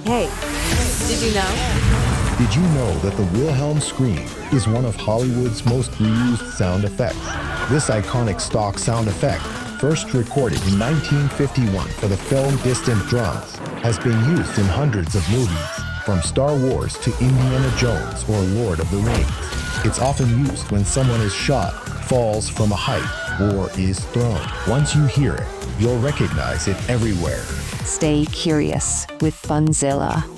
Hey, did you know? Did you know that the Wilhelm Scream is one of Hollywood's most reused sound effects? This iconic stock sound effect, first recorded in 1951 for the film Distant Drums, has been used in hundreds of movies, from Star Wars to Indiana Jones or Lord of the Rings. It's often used when someone is shot, falls from a height, or is thrown. Once you hear it, you'll recognize it everywhere. Stay curious with Funzilla.